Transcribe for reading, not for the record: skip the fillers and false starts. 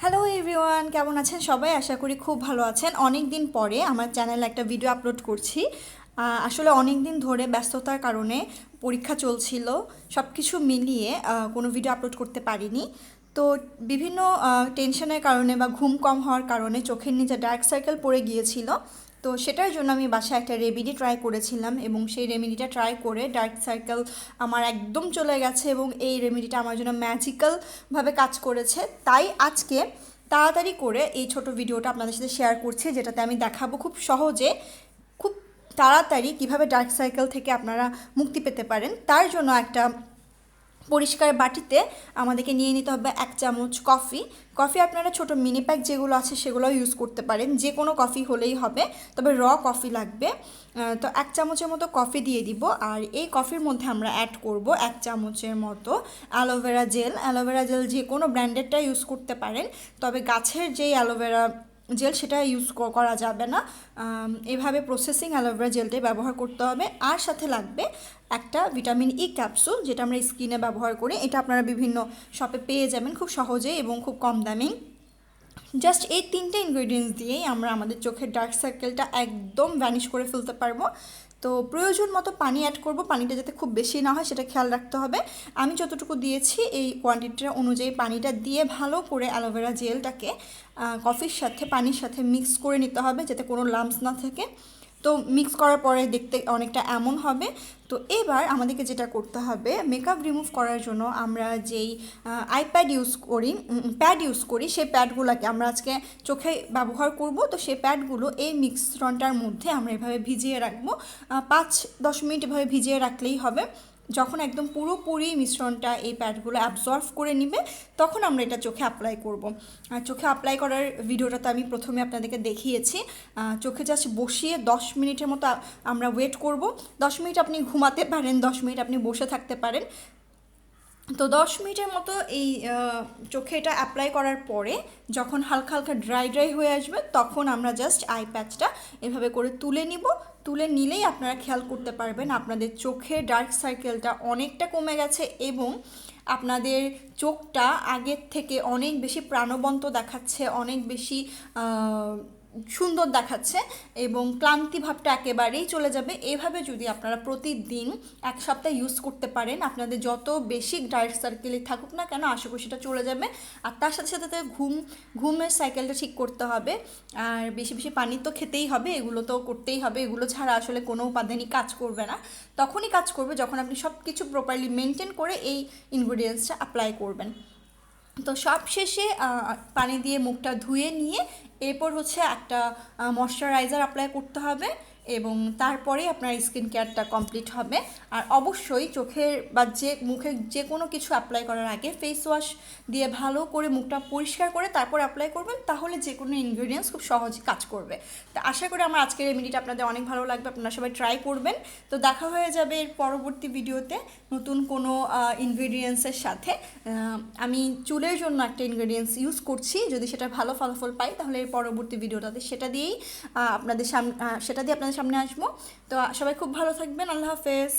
Hello everyone, কেমন আছেন সবাই? আশা করি খুব ভালো আছেন। অনেক দিন পরে আমার চ্যানেলে একটা ভিডিও আপলোড করছি। আসলে অনেক দিন ধরে ব্যস্ততার কারণে পরীক্ষা চলছিল, সব কিছু মিলিয়ে কোনো ভিডিও আপলোড করতে পারিনি। তো বিভিন্ন টেনশনের কারণে বা ঘুম কম হওয়ার কারণে চোখের নিচে ডার্ক সার্কেল পড়ে গিয়েছিল। তো সেটার জন্য আমি বাসায় একটা রেমেডি ট্রাই করেছিলাম এবং সেই রেমেডিটা ট্রাই করে ডার্ক সার্কেল আমার একদম চলে গেছে এবং এই রেমেডিটা আমার জন্য ম্যাজিক্যালভাবে কাজ করেছে। তাই আজকে তাড়াতাড়ি করে এই ছোট ভিডিওটা আপনাদের সাথে শেয়ার করছি, যেটাতে আমি দেখাবো খুব সহজে, খুব তাড়াতাড়ি কিভাবে ডার্ক সার্কেল থেকে আপনারা মুক্তি পেতে পারেন। তার জন্য একটা পরিষ্কার বাটিতে আমাদেরকে নিয়ে নিতে হবে 1 চামচ কফি। কফি আপনারা ছোট মিনি প্যাক যেগুলো আছে সেগুলো ইউজ করতে পারেন, যে কোনো কফি হলেই হবে, তবে কফি লাগবে। তো 1 চামচের মতো কফি দিয়ে দিব, আর এই কফির মধ্যে আমরা অ্যাড করব 1 চামচের মতো অ্যালোভেরা জেল। অ্যালোভেরা জেল যে কোনো ব্র্যান্ডেডটা ইউজ করতে পারেন, তবে গাছের যেই অ্যালোভেরা জেল সেটা ইউজ করা যাবে না। এভাবে প্রসেসিং অ্যালোভেরা জেলটাই ব্যবহার করতে হবে। আর সাথে লাগবে একটা ভিটামিন ই ক্যাপসুল, যেটা আমরা স্কিনে ব্যবহার করি। এটা আপনারা বিভিন্ন শপে পেয়ে যাবেন খুব সহজেই এবং খুব কম দামেই। জাস্ট এই 3টে ইনগ্রেডিয়েন্টস দিয়েই আমরা আমাদের চোখের ডার্ক সার্কেলটা একদম ভ্যানিশ করে ফেলতে পারবো। তো প্রয়োজন মতো পানি অ্যাড করব, পানিটা যাতে খুব বেশি না হয় সেটা খেয়াল রাখতে হবে। আমি যতটুকু দিয়েছি এই কোয়ান্টিটিটা অনুযায়ী পানিটা দিয়ে ভালো করে অ্যালোভেরা জেলটাকে কফির সাথে পানির সাথে মিক্স করে নিতে হবে, যাতে কোনো লাম্পস না থাকে। তো মিক্স করার পরে দেখতে অনেকটা এমন হবে। তো এবার আমাদেরকে যেটা করতে হবে, মেকআপ রিমুভ করার জন্য আমরা যেই প্যাড ইউজ করি, সেই প্যাডগুলোকে আমরা আজকে চোখে ব্যবহার করব। তো সেই প্যাডগুলো এই মিশ্রণটার মধ্যে আমরা এভাবে ভিজিয়ে রাখবো, 5-10 মিনিট এভাবে ভিজিয়ে রাখলেই হবে। যখন একদম পুরোপুরি মিশ্রণটা এই প্যাডগুলো অ্যাবজর্ভ করে নিবে, তখন আমরা এটা চোখে অ্যাপ্লাই করব। আর চোখে অ্যাপ্লাই করার ভিডিওটা তো আমি প্রথমে আপনাদেরকে দেখিয়েছি। চোখে জাস্ট বসিয়ে 10 মিনিটের মতো আমরা ওয়েট করব। 10 মিনিট আপনি ঘুমাতে পারেন, 10 মিনিট আপনি বসে থাকতে পারেন। তো 10 মিনিটের মতো এই চোখে এটা অ্যাপ্লাই করার পরে যখন হালকা হালকা ড্রাই ড্রাই হয়ে আসবে, তখন আমরা জাস্ট আই প্যাচটা এভাবে করে তুলে নিব। তুলে নিলেই আপনারা খেয়াল করতে পারবেন আপনাদের চোখে ডার্ক সার্কেলটা অনেকটা কমে গেছে এবং আপনাদের চোখটা আগের থেকে অনেক বেশি প্রাণবন্ত দেখাচ্ছে, অনেক বেশি সুন্দর দেখাচ্ছে এবং ক্লান্তি ভাবটা একেবারেই চলে যাবে। এভাবে যদি আপনারা প্রতিদিন 1 সপ্তাহ ইউজ করতে পারেন, আপনাদের যত বেশি ডার্ক সার্কেলে থাকুক না কেন আশা করি সেটা চলে যাবে। আর তার সাথে সাথে ঘুমের সাইকেলটা ঠিক করতে হবে, আর বেশি বেশি পানি তো খেতেই হবে, এগুলো তো করতেই হবে। এগুলো ছাড়া আসলে কোনো উপাদানই কাজ করবে না। তখনই কাজ করবে যখন আপনি সব কিছু প্রপারলি মেনটেন করে এই ইনগ্রিডিয়েন্টসটা অ্যাপ্লাই করবেন। তো সব শেষে পানি দিয়ে মুখটা ধুয়ে নিয়ে এরপর হচ্ছে একটা ময়শ্চারাইজার অ্যাপ্লাই করতে হবে এবং তারপরে আপনার স্কিন কেয়ারটা কমপ্লিট হবে। আর অবশ্যই চোখের বা মুখে যে কোনো কিছু অ্যাপ্লাই করার আগে ফেস ওয়াশ দিয়ে ভালো করে মুখটা পরিষ্কার করে তারপর অ্যাপ্লাই করবেন, তাহলে যে কোনো ইনগ্রিডিয়েন্টস খুব সহজে কাজ করবে। তো আশা করি আমার আজকের রেমেডিটা আপনাদের অনেক ভালো লাগবে, আপনারা সবাই ট্রাই করবেন। তো দেখা হয়ে যাবে এর পরবর্তী ভিডিওতে নতুন কোনো ইনগ্রিডিয়েন্টসের সাথে। আমি চুলের জন্য একটা ইনগ্রিডিয়েন্টস ইউজ করছি, যদি সেটা ভালো ফলাফল পাই তাহলে এর পরবর্তী ভিডিওটাতে সেটা দিয়ে আপনাদের সামনে আসবো। তো সবাই খুব ভালো থাকবেন। আল্লাহ হাফেজ।